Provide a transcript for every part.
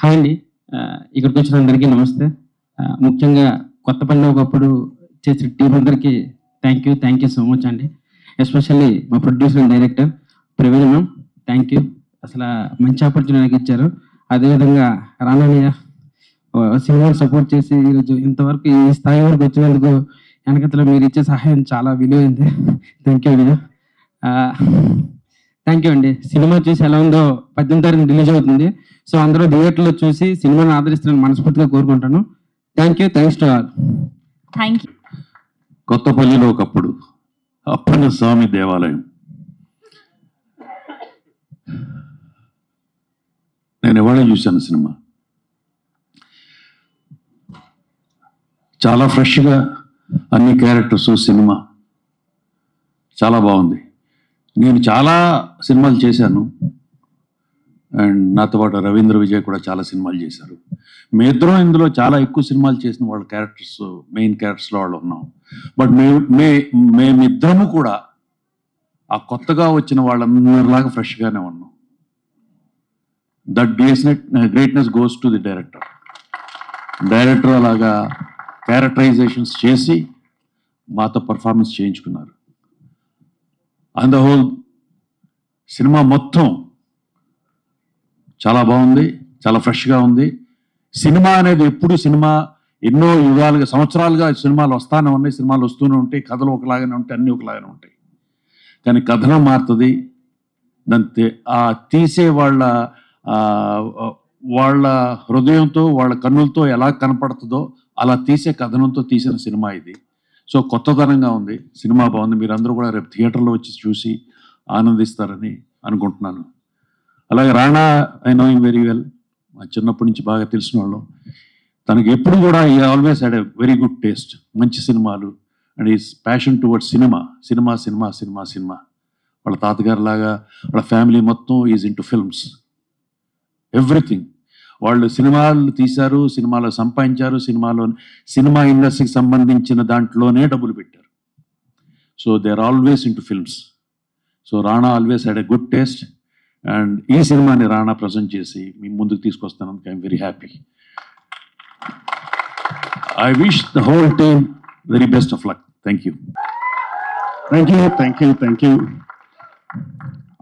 Hi అండి. ఇక్కడికి వచ్చిన అందరికీ నమస్తే. ముఖ్యంగా కొత్తపల్లిలో ఒకప్పుడు చేసిన టీం అందరికీ థ్యాంక్ యూ సో మచ్ అండి. ఎస్పెషల్లీ మా producer and director Praveen ma'am, thank you. అసలు మంచి ఆపర్చునిటీ నాకు ఇచ్చారు. అదేవిధంగా రానయ్య సినిమాని సపోర్ట్ చేసి ఈరోజు ఇంతవరకు ఈ స్థాయి వరకు వచ్చినందుకు వెనకతలో మీరు ఇచ్చే సహాయం చాలా విలువైంది. థ్యాంక్ యూ అయ్యా. థ్యాంక్ యూ అండి. సినిమా చూసి ఎలా ఉందో 18వ తారీఖున రిలీజ్ అవుతుంది. సో అందరూ థియేటర్లో చూసి సినిమాని ఆదరిస్తారని మనస్ఫూర్తిగా కోరుకుంటాను. Thanks to all. Thank you. కొత్తపల్లిలో ఒకప్పుడు అప్పన్న స్వామి దేవాలయం. నేను ఇవాళ చూశాను సినిమా. చాలా ఫ్రెష్గా అన్ని క్యారెక్టర్స్, సినిమా చాలా బాగుంది. నేను చాలా సినిమాలు చేశాను అండ్ నాతో పాటు రవీంద్ర విజయ్ కూడా చాలా సినిమాలు చేశారు. మీ ఇద్దరం ఇందులో చాలా ఎక్కువ సినిమాలు చేసిన వాళ్ళ క్యారెక్టర్స్, మెయిన్ క్యారెక్టర్స్లో వాళ్ళు ఉన్నాం. బట్ మేమిద్దరము కూడా ఆ కొత్తగా వచ్చిన వాళ్ళందరిలాగా ఫ్రెష్గానే ఉన్నాం. That greatness goes to the director. Director అలాగా క్యారెక్టరైజేషన్స్ చేసి మాతో పర్ఫార్మెన్స్ చేయించుకున్నారు. అండ్ ద హోల్ సినిమా మొత్తం చాలా బాగుంది, చాలా ఫ్రెష్గా ఉంది. సినిమా అనేది ఎప్పుడు ఎన్నో యుగాలుగా, సంవత్సరాలుగా సినిమాలు వస్తూనే ఉన్నాయి, సినిమాలు వస్తూనే ఉంటాయి, కథలు ఒకలాగానే ఉంటాయి, అన్నీ ఒకలాగానే ఉంటాయి. కానీ కథనం మారుతుంది. దాన్ని తీసే వాళ్ళ హృదయంతో, వాళ్ళ కన్నులతో ఎలా కనపడుతుందో అలా తీసే కథనంతో తీసిన సినిమా ఇది. సో కొత్తదనంగా ఉంది, సినిమా బాగుంది. మీరందరూ కూడా రేపు థియేటర్లో వచ్చి చూసి ఆనందిస్తారని అనుకుంటున్నాను. అలాగే Rana, I know him very well. మా చిన్నప్పటి నుంచి బాగా తెలిసిన వాళ్ళం. తనకి ఎప్పుడు కూడా ఈ always had a very good taste, మంచి సినిమాలు and is passion towards cinema. వాళ్ళ తాతగారు లాగా వాళ్ళ ఫ్యామిలీ మొత్తం is in to films, everything. వాళ్ళు సినిమాలు తీశారు, సినిమాలో సంపాదించారు, సినిమా ఇండస్ట్రీకి సంబంధించిన దాంట్లోనే డబ్బులు పెట్టారు. So they are always into films. So Rana always had a good taste and ఈ సినిమాని రాణా ప్రజెంట్ చేసి మీ ముందుకు తీసుకొస్తానందుకు I'm very happy. I wish the whole team very best of luck. Thank you.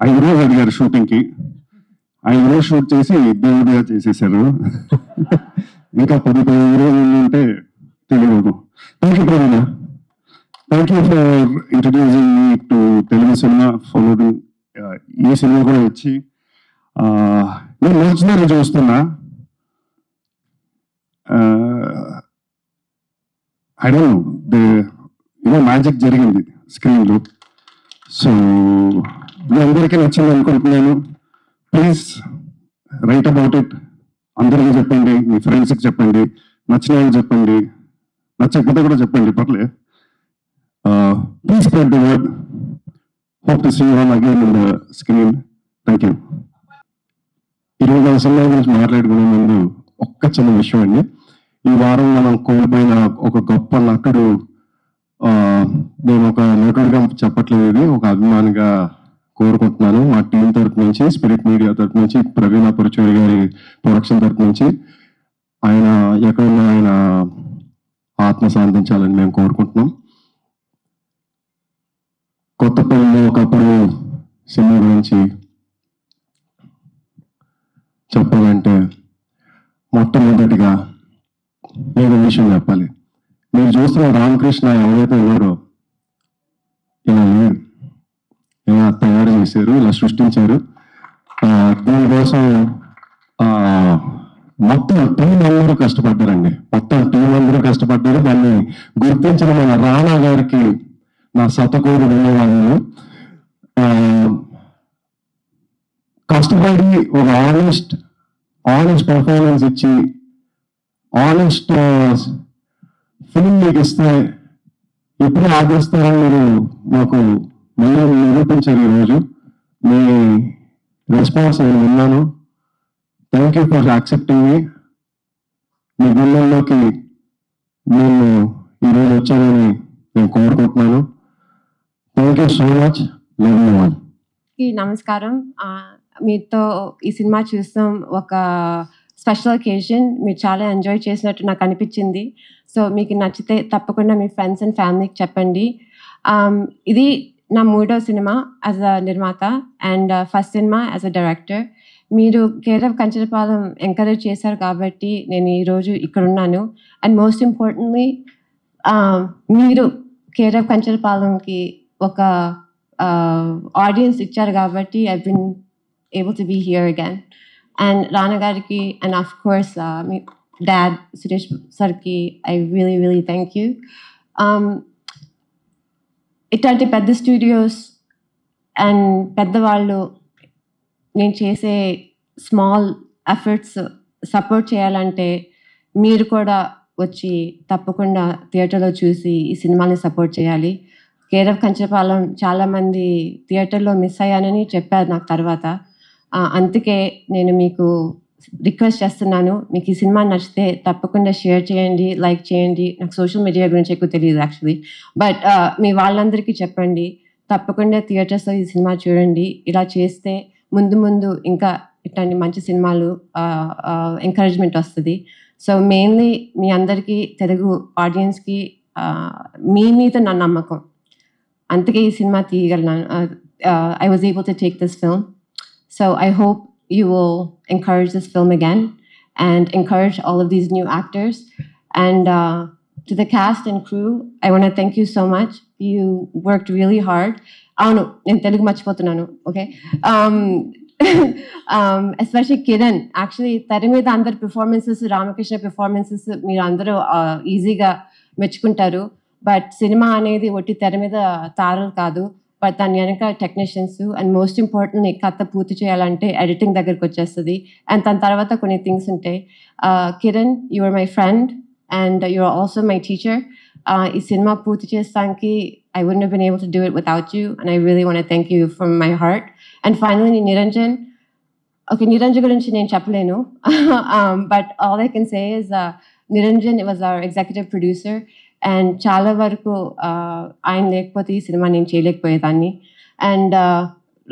5 రోజులు అడిగారు షూటింగ్కి. 5 రోజులు షూట్ చేసి దేవుడిగా చేసేసారు. ఇంకా 10 రోజులు ఉంటే తెలియదు. Thank you Praveena. Thank you for introducing me to Telugu cinema. Following ఈ సినిమా కూడా వచ్చి నేను మొదటిసారి చూస్తున్నా. ఐ డోంట్ నో, ఏదో మ్యాజిక్ జరిగింది స్క్రీన్లో. సో మీ అందరికీ నచ్చింది అనుకుంటున్నాను. Please write about it. అందరికీ చెప్పండి, మీ ఫ్రెండ్స్కి చెప్పండి, నచ్చిన వాళ్ళకి చెప్పండి, నచ్చకపోతే కూడా చెప్పండి, పర్లే. Please spread the word. Hope to see you all again in the screen. Thank you. ఈరోజు మన సినిమా గురించి మాట్లాడుకునే ముందు ఒక్క చిన్న విషయం అండి. ఈ వారం మనం కోల్పోయిన ఒక గొప్ప నటుడు, నేను ఒక నటుడిగా చెప్పట్లేదు, ఇది ఒక అభిమానిగా కోరుకుంటున్నాను. మా టీం తరపు నుంచి, స్పిరిట్ మీడియా తరపు నుంచి, ప్రవీణ పరుచూరి గారి ప్రొడక్షన్ తరపు నుంచి, ఆయన ఎక్కడున్నా ఆయన ఆత్మ శాంతించాలని మేము కోరుకుంటున్నాం. కొత్తపల్లిలో ఒకప్పుడు సినిమా గురించి చెప్పాలంటే మొట్టమొదటిగా నేను విషయం చెప్పాలి. మీరు చూస్తున్న రామకృష్ణ ఎవరైతే ఉన్నారో ఇలా లేరు, ఇలా తయారు చేశారు, ఇలా సృష్టించారు. దీనికోసం మొత్తం టీం అందరూ కష్టపడ్డారండి. దాన్ని గుర్తించిన మన రాణా గారికి నా శతకోటి ధన్యవాదాలు. కష్టపడి ఒక ఆనెస్ట్ పర్ఫార్మెన్స్ ఇచ్చి ఆనెస్ట్ ఫిల్మ్ మీకు ఇస్తే ఎప్పుడు ఆదరిస్తారని మీరు మాకు మళ్ళీ నిరూపించారు. ఈరోజు మీ రెస్పాన్స్ నేను విన్నాను. థ్యాంక్ యూ ఫర్ యాక్సెప్టింగ్ మీ. మీ గుళ్ళల్లోకి నేను ఈరోజు వచ్చానని నేను కోరుకుంటున్నాను. Thank you so much. Love you all. నమస్కారం. మీతో ఈ సినిమా చూస్తాం. ఒక స్పెషల్ అకేషన్. మీరు చాలా ఎంజాయ్ చేసినట్టు నాకు అనిపించింది. సో మీకు నచ్చితే తప్పకుండా మీ ఫ్రెండ్స్ అండ్ ఫ్యామిలీకి చెప్పండి. ఇది నా 3వ సినిమా యాజ్ అ నిర్మాత అండ్ ఫస్ట్ సినిమా యాజ్ అ డైరెక్టర్. మీరు కేర్ ఆఫ్ కంచరపాలెం ఎంకరేజ్ చేశారు కాబట్టి నేను ఈరోజు ఇక్కడ ఉన్నాను. అండ్ మోస్ట్ ఇంపార్టెంట్లీ మీరు కేర్ ఆఫ్ కంచరపాలెంకి ఒక ఆడియన్స్ ఇచ్చారు కాబట్టి I been able to be here again. And Rana గారికి అండ్ ఆఫ్ కోర్స్ మీ డాడ్ సురేష్ సార్కి ఐ రియలీ థ్యాంక్ యూ. ఇట్లాంటి పెద్ద స్టూడియోస్ అండ్ పెద్దవాళ్ళు నేను చేసే స్మాల్ ఎఫర్ట్స్ సపోర్ట్ చేయాలంటే మీరు కూడా వచ్చి తప్పకుండా థియేటర్లో చూసి ఈ సినిమాని సపోర్ట్ చేయాలి. కేర్ ఆఫ్ కంచరపాలెం చాలామంది థియేటర్లో మిస్ అయ్యానని చెప్పారు నాకు తర్వాత. అందుకే నేను మీకు రిక్వెస్ట్ చేస్తున్నాను, మీకు ఈ సినిమా నచ్చితే తప్పకుండా షేర్ చేయండి, లైక్ చేయండి. నాకు సోషల్ మీడియా గురించి ఎక్కువ తెలియదు యాక్చువల్లీ, బట్ మీ వాళ్ళందరికీ చెప్పండి తప్పకుండా థియేటర్స్లో ఈ సినిమా చూడండి. ఇలా చేస్తే ముందు ఇంకా ఇట్లాంటి మంచి సినిమాలు ఎంకరేజ్మెంట్ వస్తుంది. సో మెయిన్లీ మీ అందరికీ తెలుగు ఆడియన్స్కి మీ మీద నా నమ్మకం, అందుకే ఈ cinema తీయగలను. I was able to take this film. So I hope you will encourage this film again and encourage all of these new actors. And to the cast and crew, I want to thank you so much. You worked really hard. Avunu, nenu Telugu marchipotunanu, okay? Especially Kiran. Actually, తెర మీద అందరి performances, Ramakrishna performances మీరు అందరూ ఈజీగా మెచ్చుకుంటారు. But cinema అనేది ఒట్టి తెర మీద తారలు కాదు, బట్ దాని వెనక టెక్నీషియన్స్ అండ్ మోస్ట్ ఇంపార్టెంట్ కథ పూర్తి చేయాలంటే ఎడిటింగ్ దగ్గరికి వచ్చేస్తుంది. అండ్ దాని తర్వాత కొన్ని థింగ్స్ ఉంటాయి. Kiran, you are my friend and you are also my teacher. ఈ సినిమా పూర్తి చేస్తానికి I wouldn't have been able to do it without you, and I really want to thank you from my heart. And finally, Niranjan. Okay, Niranjan gurinchi nenu cheppalenu, but all I can say is Niranjan was our executive producer, and చాలా వరకు ఆయన లేకపోతే ఈ సినిమా నేను చేయలేకపోయేదాన్ని. And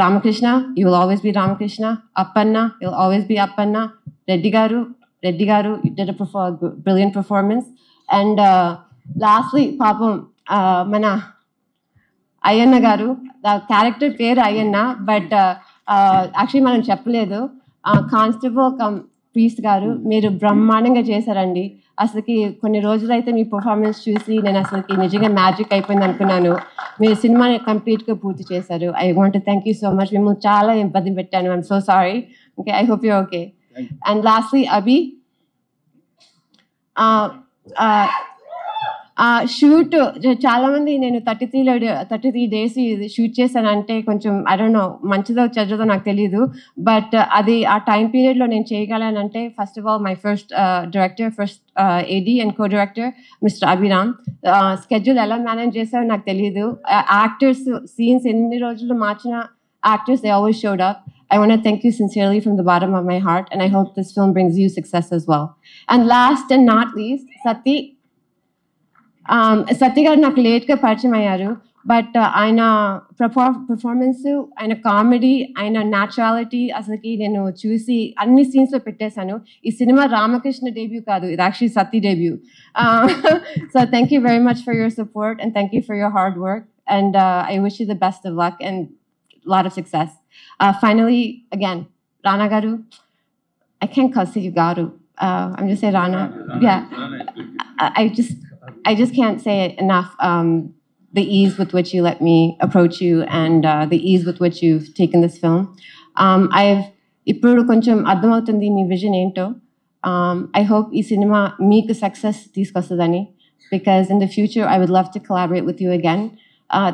Ramakrishna, you will always be Ramakrishna. Appanna, you will always be Appanna. Reddy garu, you did a brilliant performance. And lastly, papam మన అయ్యన్న గారు, క్యారెక్టర్ పేరు అయ్యన్న, బట్ యాక్చువల్లీ మనం చెప్పలేదు. కానిస్టేబుల్ కమ్ ప్రీస్ట్ గారు, మీరు బ్రహ్మాండంగా చేశారండి. అసలుకి కొన్ని రోజులైతే మీ పర్ఫార్మెన్స్ చూసి నేను అసలుకి నిజంగా మ్యాజిక్ అయిపోయింది అనుకున్నాను. మీరు సినిమాని కంప్లీట్గా పూర్తి చేశారు. I want to thank you so much. మేము చాలా ఇబ్బంది పెట్టాను. I'm so sorry. Okay, I hope you okay. And lastly Abhi, shoot చాలా మంది నేను 33 days షూట్ చేశానంటే కొంచెం ఐ డోంట్ నో మంచిదో చెడ్డదో నాకు తెలియదు, బట్ అది ఆ టైం పీరియడ్లో నేను చేయగలనంటే first of all my first director, first AD and co director mister Abhiram. Schedule ఎలా మేనేజ్ చేశారో నాకు తెలియదు. యాక్టర్స్ సీన్స్ ఎన్ని రోజులు మార్చిన actors they always showed up. I want to thank you sincerely from the bottom of my heart, and I hope this film brings you success as well. And last and not least, సత్య గారు నాకు లేట్గా పరిచయం అయ్యారు, but ఆయన performance, ఆయన comedy, ఆయన naturality అసలుకి నేను చూసి అన్ని సీన్స్లో పెట్టేశాను. ఈ సినిమా రామకృష్ణ డెబ్యూ కాదు, ఇది actually Satya debut. So thank you very much for your support and thank you for your hard work, and I wish you the best of luck and lot of success. Finally, again, Rana garu, I can't call you garu. I'm just saying Rana. Yeah, I just can't say it enough. The ease with which you let me approach you and the ease with which you've taken this film. I've ippudu koncham ardhamautundi mee vision ento. I hope ee cinema meeku success teeskostadani, because in the future I would love to collaborate with you again.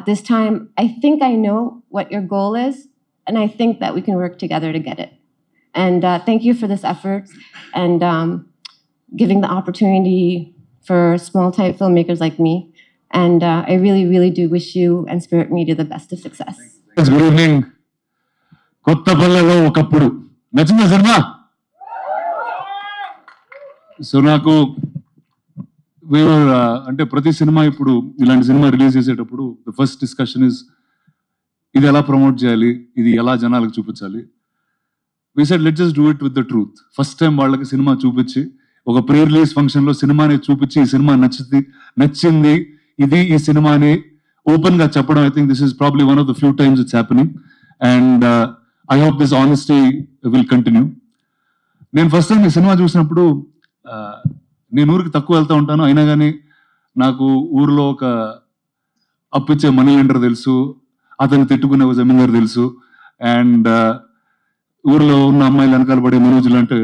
This time, I think I know what your goal is, and I think that we can work together to get it. And thank you for this effort and giving the opportunity for small-time filmmakers like me. And I really do wish you and Spirit Media the best of success. Good evening. కొత్తపల్లెలో ఒకప్పుడు నచ్చిందా cinema? So నాకు అంటే ప్రతి cinema ఇప్పుడు ఇలాంటి cinema release చేసేటప్పుడు the first discussion is ఇది ఎలా ప్రమోట్ చేయాలి, ఇది ఎలా జనాలకు చూపించాలి. We said let's just do it with the truth. First time వాళ్ళకి సినిమా చూపించి ఒక ప్రీ రిలీజ్ ఫంక్షన్ లో సినిమాని చూపించి ఈ సినిమా నచ్చింది ఇది ఈ సినిమాని ఓపెన్ గా చెప్పడం, I think this is probably one of the few times it's happening and I hope this honesty will continue. నేను ఫస్ట్ టైం ఈ సినిమా చూసినప్పుడు నేను ఊరికి తక్కువ వెళ్తూ ఉంటాను, అయినా కానీ నాకు ఊర్లో ఒక అప్పిచ్చే మనీ లెండర్ తెలుసు, అతను తిట్టుకునే ఒక జమీందారు తెలుసు, అండ్ ఊర్లో ఉన్న అమ్మాయిలు వెనకాల పడే మనోజ్ లాంటి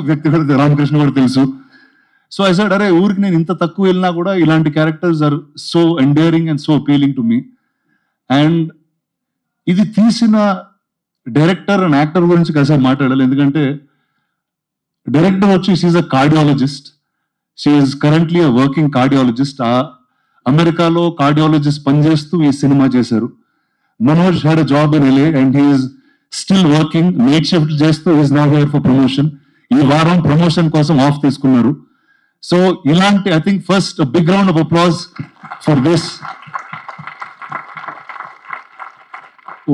వ్యక్తి కూడా రామకృష్ణ కూడా తెలుసు. సో ఐ సెడ్ అరే ఊరికి నేను ఇంత తక్కువ వెళ్ళినా కూడా ఇలాంటి characters are so endearing and so appealing to me. And ఇది తీసిన డైరెక్టర్ అండ్ యాక్టర్ గురించి కాసేపు మాట్లాడాలి, ఎందుకంటే డైరెక్టర్ వచ్చి she a cardiologist, she currently a working cardiologist. అమెరికాలో కార్డియాలజిస్ట్ పనిచేస్తూ ఈ సినిమా చేశారు. Manoj had a job in LA and he's still working, night shift చేస్తూ is not here for promotion. ఈ వారం ప్రమోషన్ కోసం ఆఫ్ తీసుకున్నారు. సో ఇలాంటి I think first big round of applause for this.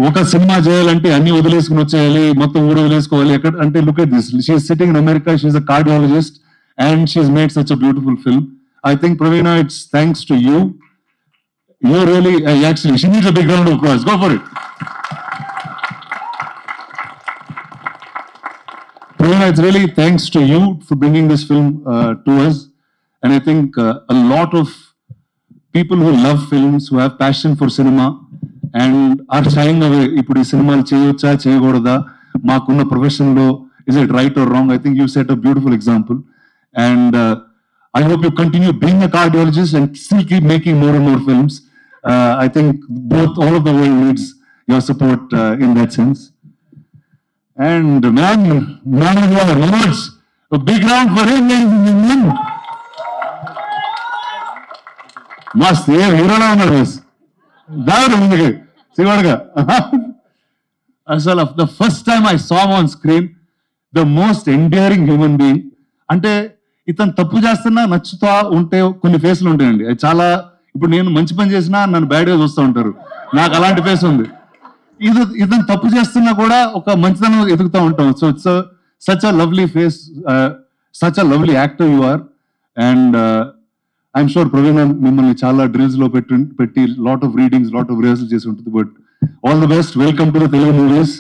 ఒక సినిమా చేయాలంటే అన్ని వదిలేసుకుని వచ్చేయాలి, మొత్తం ఊరు వదిలేసుకోవాలి ఎక్కడ అంటే look at this, she's sitting in America, she's a cardiologist and she's made such a beautiful film. I think Praveena, it's thanks to you. You really, actually, she needs a big round of applause. Go for it. Praveena, it's really thanks to you for bringing this film to us. And I think a lot of people who love films, who have passion for cinema and are shying away. Ippudu cinemalu cheyocha cheyagoda maakunna profession lo, is it right or wrong? I think you set a beautiful example. And I hope you continue being a cardiologist and still keep making more and more films. I think all of the world needs your support in that sense. And man of war, Manoj, a big round for him, ladies and gentlemen. Must, hero na unnaru. Daru mundiki, sivaduga. Asal the first time I saw him on screen, the most endearing human being. అంటే ఇతను తప్పు చేస్తున్నా నచ్చుతా ఉంటే కొన్ని ఫేస్లు ఉంటాయండి, అది చాలా, ఇప్పుడు నేను మంచి పని చేసినా నన్ను బ్యాడ్గా చూస్తూ ఉంటారు, నాకు అలాంటి ఫేస్ ఉంది. ఇతను తప్పు చేస్తున్నా కూడా ఒక మంచితనం ఎదుగుతూ ఉంటాం. So it's such a lovely face, such a lovely actor you are. And I'm sure Praveena మిమ్మల్ని చాలా డ్రిల్స్ లో పెట్టి lot of readings, lot of rehearsal చేసి ఉంటుంది. But all the best, welcome to the Telugu movies.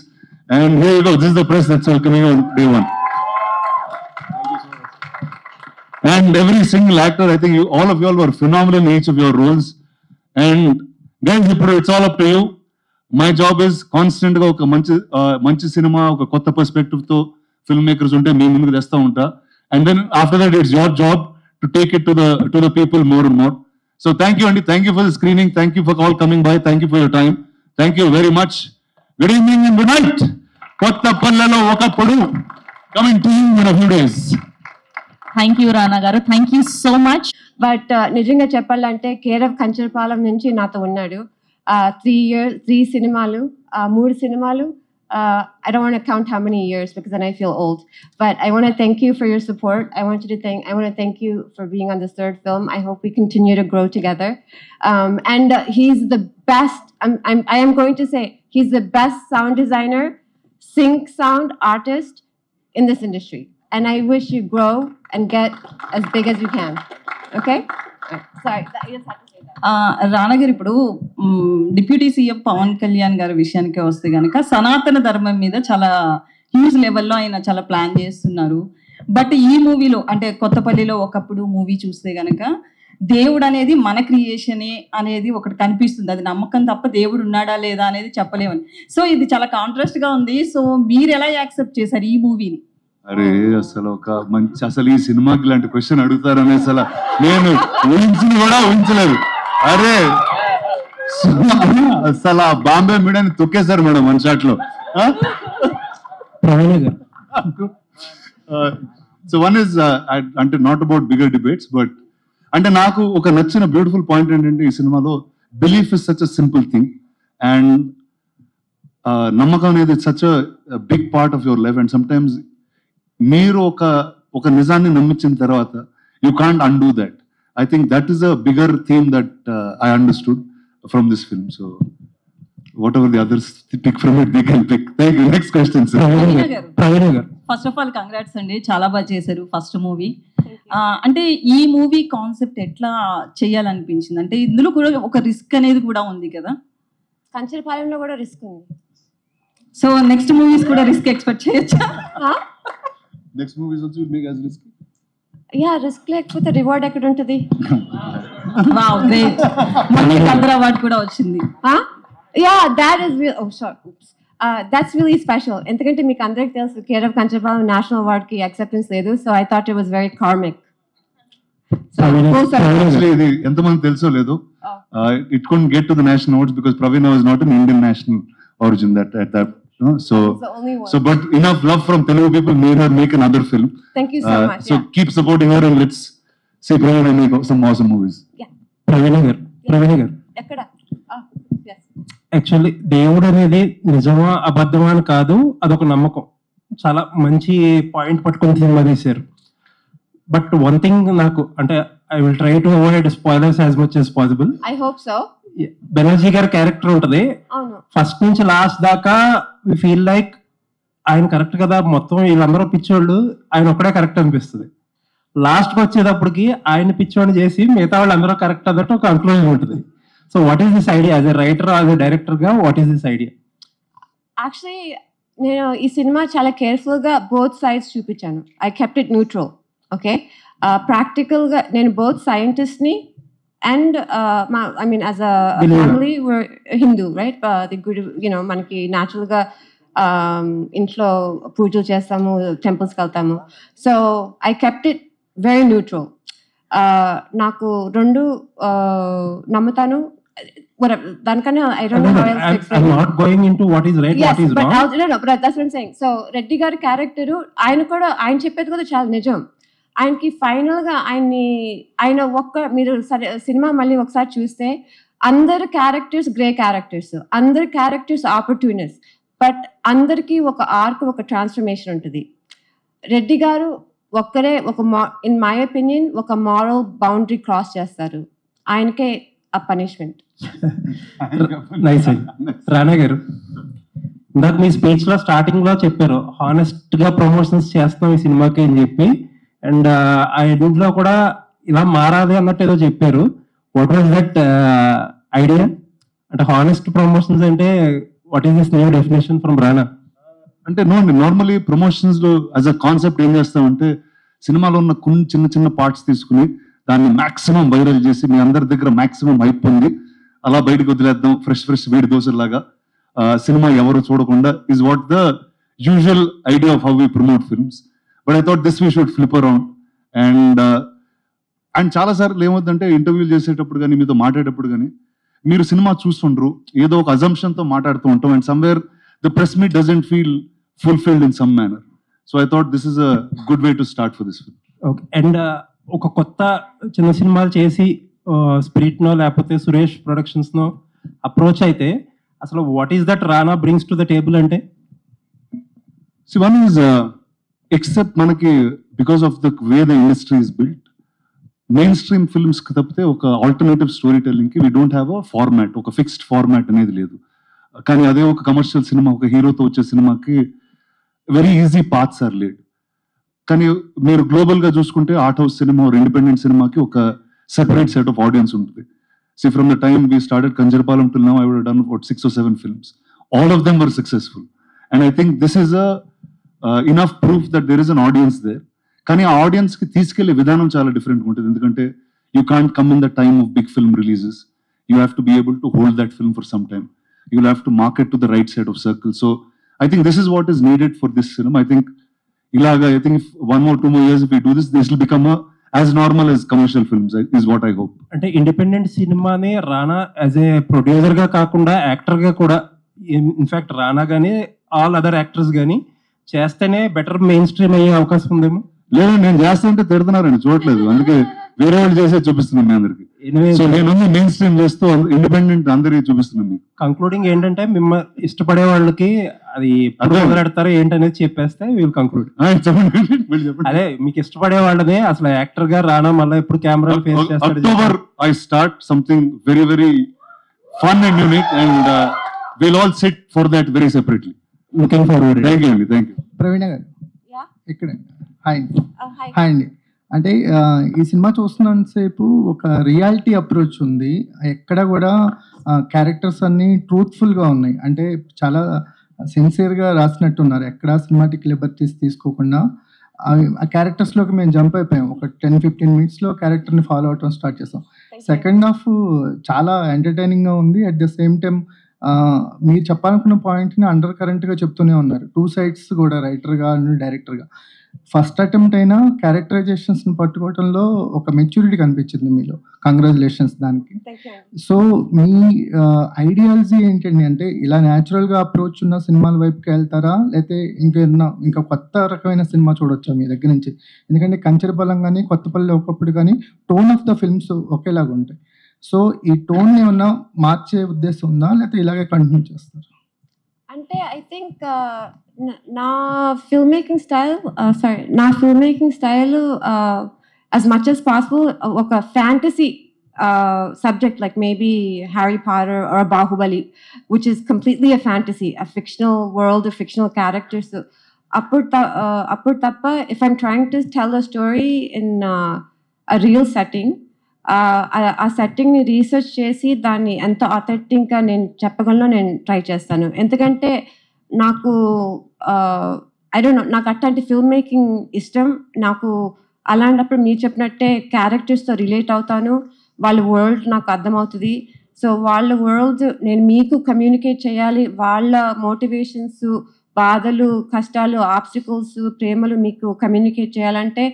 And here you go, this is the press that's welcoming on day 1. And every single actor, I think all of you all were phenomenal in each of your roles. And guys, it's all up to you. My job is constant ga oka manchi cinema, oka kotta perspective tho filmmakers unte mee munduku testa unta. And then after that, it's your job to take it to the people more and more. So thank you, Andy. Thank you for the screening. Thank you for all coming by. Thank you for your time. Thank you very much. Good evening and good night. Kotta Pallalo Okappudu coming to you in a few days. Thank you Rana garu, thank you so much. But నిజంగా చెప్పాలంటే కేరవ్ కంచరపాలెం నుంచి నాతో ఉన్నాడు. 3 సినిమాలు, 3 సినిమాలు. I don't want to count how many years because then I feel old. But I want to thank you for your support. I want to thank you for being on this 3rd film. I hope we continue to grow together. And he's the best. I am going to say he's the best sound designer, sync sound artist in this industry. And I wish you grow and get as big as you can. Okay? Sorry, I just had to say that. రానా గారు, ఇప్పుడు deputy CM Pawan Kalyan గారి విషయానికి వస్తే కనుక సనాతన ధర్మం మీద చాలా హ్యూజ్ లెవెల్లో ఆయన చాలా ప్లాన్ చేస్తున్నారు. బట్ ఈ మూవీలో అంటే కొత్తపల్లిలో ఒకప్పుడు మూవీ చూస్తే కనుక దేవుడు అనేది మన క్రియేషనే అనేది ఒకటి కనిపిస్తుంది. అది నమ్మకం తప్ప దేవుడు ఉన్నాడా లేదా అనేది చెప్పలేమని. సో ఇది చాలా కాంట్రాస్ట్ గా ఉంది. సో మీరు ఎలా యాక్సెప్ట్ చేశారు ఈ మూవీని? అరే అసలు ఒక మంచి, అసలు ఈ సినిమాకి ఇలాంటి క్వశ్చన్ అడుగుతారని అసలు నేను ఊహించలేదు. అరే అసలు ఆ బాంబే మీడియాని తొక్కేశారు మేడం వన్ షాట్ లో. సో వన్ ఇస్ అంటే not about bigger debates, but అంటే నాకు ఒక నచ్చిన బ్యూటిఫుల్ పాయింట్ ఏంటంటే ఈ సినిమాలో belief is such a simple thing and నమ్మకం అనేది such a big part of your life. And sometimes మీరు ఒక నిజాన్ని నమ్మించిన తర్వాత you can't undo that. I think that is a bigger theme that I understood from this film. So whatever the others pick from it, they can pick. Thank you. Next question, sir. ప్రవీణ గారు first of all congrats అండి, చాలా బాగా చేశారు first movie. అంటే ఈ movie concept ఎట్లా చేయాలనిపించింది? అంటే ఇందులో కూడా ఒక రిస్క్ అనేది కూడా ఉంది కదా. కంచరపాలెంలో కూడా రిస్క్ ఉంది. సో నెక్స్ట్ మూవీస్ కూడా రిస్క్ ఎక్స్పెక్ట్ చేయొచ్చా? Next movies also will make as risky. Yeah, risk లేకపోతే రివార్డ్ ఎక్కడ ఉంటుంది? Wow, great. మనకి కంద్ర అవార్డ్ కూడా వచ్చింది. Yeah, that is that's really special. ఎందుకంటే మీకు అందరికి తెలుసు care of Kancharapalem national award కి యాక్సెప్టెన్స్ లేదు. So I thought it was very karmic. Actually, ఇది ఎంతమంది తెలుసో లేదు, it couldn't get to the national awards because Praveena was not an Indian national origin at that. So the only one. So but enough love from Telugu people made her make another film. Thank you so much. So keep supporting her and let's see Praveena make some awesome movies. ప్రవీణ గారు ఎక్కడ? yes. Actually దేవుడు అనేది నిజమా అబద్ధమా అని కాదు, అదొక నమ్మకం. చాలా మంచి పాయింట్ పట్టుకుని సినిమా తీశారు. బట్ వన్ థింగ్ నాకు అంటే I will try to avoid spoilers as much as possible. I hope so. Banerjee గారి క్యారెక్టర్ ఉంటది, అవును. ఫస్ట్ నుంచి లాస్ట్ దాకా వి ఫీల్ లైక్ ఆయన కరెక్ట్ కదా, మొత్తం వీళ్ళందరూ పిచ్చోళ్ళు, ఆయన ఒక్కడే కరెక్ట్ అనిపిస్తుంది. లాస్ట్ కి వచ్చేటప్పటికి ఆయన పిచ్చోడిని చేసి మిగతా వాళ్ళు అందరూ కరెక్ట్ అన్నట్టు ఒక కన్క్లూజన్ ఉంటుంది. So what is this idea as a writer, as a director గా what is this idea? Actually నేను ఈ సినిమా చాలా కేర్ఫుల్ గా బోత్ సైడ్స్ చూపించాను. I kept it neutral. Okay, practical గా నేను బోత్ సైంటిస్ట్ ని and I mean as a family Hindu, right? The good, you know, మనకి న్యాచురల్ గా ఇంట్లో పూజలు చేస్తాము, టెంపుల్స్కి వెళ్తాము. So I kept it very neutral. నాకు రెండు నమ్ముతాను. దానికన్నా I don't know how else to explain. I'm not going into what is right, what is wrong. But that's what I'm saying. So Reddy గారి క్యారెక్టర్ ఆయన చెప్పేది కూడా చాలా నిజం. ఆయనకి ఫైనల్ గా ఆయన మీరు సినిమా మళ్ళీ ఒకసారి చూస్తే అందరు క్యారెక్టర్స్ గ్రే క్యారెక్టర్స్, అందరు క్యారెక్టర్స్ ఆపర్చునిస్ట్, బట్ అందరికి ఒక ఆర్క్, ఒక ట్రాన్స్ఫర్మేషన్ ఉంటుంది. రెడ్డి గారు ఒక్కరే ఇన్ మై ఒపీనియన్ ఒక మారల్ బౌండరీ క్రాస్ చేస్తారు. ఆయనకే ఆ పనిష్మెంట్. నైస్ అండి. రానా గారు, ఇందాక మీ స్పీచ్ లో స్టార్టింగ్ లో చెప్పారు హానెస్ట్ గా ప్రమోషన్స్ చేస్తాం ఈ సినిమాకి అని చెప్పి, అండ్ ఆ ఎండ్ లో కూడా ఇలా మారాలి అన్నట్టు ఏదో చెప్పారు. What was that idea? అంటే హానెస్ట్ ప్రమోషన్స్ అంటే what is this new definition from రానా? అంటే నార్మలీ ప్రమోషన్స్ లో యాజ్ అ కాన్సెప్ట్ ఏం చేస్తామంటే సినిమాలో ఉన్న కొన్ని చిన్న చిన్న పార్ట్స్ తీసుకుని దాన్ని మాక్సిమం వైరల్ చేసి మీ అందరి దగ్గర మాక్సిమం హైప్ ఉంది, అలా బయటకు వదిలేద్దాం ఫ్రెష్ వేడి దోశలాగా, సినిమా ఎవరు చూడకుండా is what the usual idea of how we promote films. But I thought this we should flip around and చాలా సార్లు ఏమవుతుందంటే ఇంటర్వ్యూలు చేసేటప్పుడు కానీ మీతో మాట్లాడేటప్పుడు కానీ మీరు సినిమా చూస్తుండ్రు, ఏదో ఒక అజంప్షన్తో మాట్లాడుతూ ఉంటాం, and somewhere the press meet doesn't feel fulfilled in some manner. So I thought this is a good way to start for this film. Okay, and ఒక కొత్త చిన్న సినిమాలు చేసి స్పిరిట్ నో లేకపోతే సురేష్ ప్రొడక్షన్స్ నో అప్రోచ్ అయితే అసలు what is that Rana brings to the table అంటే? See, one is except మనకి because of the way the industry is built, main stream films కి తప్పితే ఒక ఆల్టర్నేటివ్ స్టోరీ టెల్లింగ్ కి we don't have a format, ఒక fixed format అనేది లేదు. కానీ అదే ఒక కమర్షియల్ సినిమా, ఒక హీరోతో వచ్చే సినిమాకి very easy paths are laid. కానీ మీరు గ్లోబల్ గా చూసుకుంటే art house cinema or independent సినిమాకి ఒక సెపరేట్ సెట్ ఆఫ్ ఆడియన్స్ ఉంటుంది. See, from the time we started Kanjarpalam till now, I would have done about 6 or 7 films. All of them were successful. And I think this is enough proof that there is an audience there. కానీ ఆ ఆడియన్స్కి తీసుకెళ్లే విధానం చాలా డిఫరెంట్గా ఉంటుంది. ఎందుకంటే you can't come in the time of big film releases. You have to be able to hold that film for some time. You will have to market to the right side of circle. So I think this is what is needed for this film. I think ఇలాగా I think 1 or 2 more years if we do this, this will become as normal as commercial films is what I hope. అంటే independent సినిమాని రానా as a producer గా కాకుండా actor గా కూడా, in fact రానా గానీ all other actors గానీ చేస్తేనే బెటర్ మెయిన్ స్ట్రీమ్ అయ్యే అవకాశం ఉందేమో. లేదు, నేను చేస్తుంటే తిడుతున్నారండి, చూడట్లేదు, అందుకే వేరే వాళ్ళు చేసే చూపిస్తున్నాను మీ అందరికి. సో నేను మెయిన్ స్ట్రీమ్ చేస్తూ ఇండిపెండెంట్ అందరికి చూపిస్తున్నాను. కంక్లూడింగ్ ఏంటంటే మిమ్మల్ని ఇష్టపడే వాళ్ళకి అది మొదలెడతారు ఏంటనేది చెప్పేస్తే వీల్ కంక్లూడ్. అదే మీకు ఇష్టపడే వాళ్ళనే అసలు యాక్టర్ గా రానా మళ్ళీ ఎప్పుడు కెమెరా ఫేస్ చేస్తాడు. October I start something very very fun and unique, and will all SIT for that very separately. Looking forward. Thank you అండి, థ్యాంక్ యూ. ప్రవీణ గారు Yeah. ఇక్కడ హాయ్ అండి. Hi. హాయ్ అండి. అంటే ఈ సినిమా చూస్తున్నంతసేపు ఒక రియాలిటీ అప్రోచ్ ఉంది. ఎక్కడ కూడా క్యారెక్టర్స్ అన్నీ ట్రూత్ఫుల్గా ఉన్నాయి. అంటే చాలా సిన్సియర్గా రాసినట్టున్నారు. ఎక్కడ సినిమాటిక్ లిబర్టీస్ తీసుకోకుండా ఆ క్యారెక్టర్స్లోకి మేము జంప్ అయిపోయాం. ఒక 10-15 మినిట్స్లో క్యారెక్టర్ని ఫాలో అవటం స్టార్ట్ చేసాం. సెకండ్ హాఫ్ చాలా ఎంటర్టైనింగ్గా ఉంది. అట్ ద సేమ్ టైం మీరు చెప్పాలనుకున్న పాయింట్ని అండర్ కరెంట్గా చెప్తూనే ఉన్నారు. 2 sides కూడా, రైటర్గా అండ్ డైరెక్టర్గా. ఫస్ట్ అటెంప్ట్ అయినా క్యారెక్టరైజేషన్స్ని పట్టుకోవడంలో ఒక మెచ్యూరిటీ కనిపించింది మీలో. కంగ్రాచులేషన్స్ దానికి. Thank you. So me ideology ఏంటండి? అంటే ఇలా న్యాచురల్గా అప్రోచ్ ఉన్న సినిమాల వైపుకి వెళ్తారా, లేకపోతే ఇంకా కొత్త రకమైన సినిమా చూడొచ్చా మీ దగ్గర నుంచి? ఎందుకంటే కంచెరబలం కానీ కొత్తపల్లి ఒకప్పుడు కానీ టోన్ ఆఫ్ ద ఫిల్మ్స్ ఒకేలాగా ఉంటాయి. సో ఈ టోన్ ఏమన్నా మార్చే ఉద్దేశం ఉందా, లేకపోతే ఇలాగే కంటిన్యూ చేస్తారు? అంటే ఐ థింక్ నా film making style as much as possible ఒక fantasy subject like maybe Harry Potter or Bahubali, which is completely a fantasy, a fictional world of fictional characters. So appur tappa, if I'm trying to tell a story in a real setting, ఆ సెట్టింగ్ని research చేసి దాన్ని ఎంత ఆథెంటిక్గా నేను చెప్పగలను నేను try చేస్తాను. ఎందుకంటే నాకు ఐ డోంట్ నో, నాకు అట్లాంటి ఫిల్మ్ మేకింగ్ ఇష్టం. నాకు అలాంటప్పుడు మీరు చెప్పినట్టే క్యారెక్టర్స్తో రిలేట్ అవుతాను. వాళ్ళ వరల్డ్ నాకు అర్థమవుతుంది. సో వాళ్ళ వరల్డ్ నేను మీకు కమ్యూనికేట్ చేయాలి. వాళ్ళ మోటివేషన్స్, బాధలు, కష్టాలు, ఆబ్స్టికల్స్, ప్రేమలు మీకు కమ్యూనికేట్ చేయాలంటే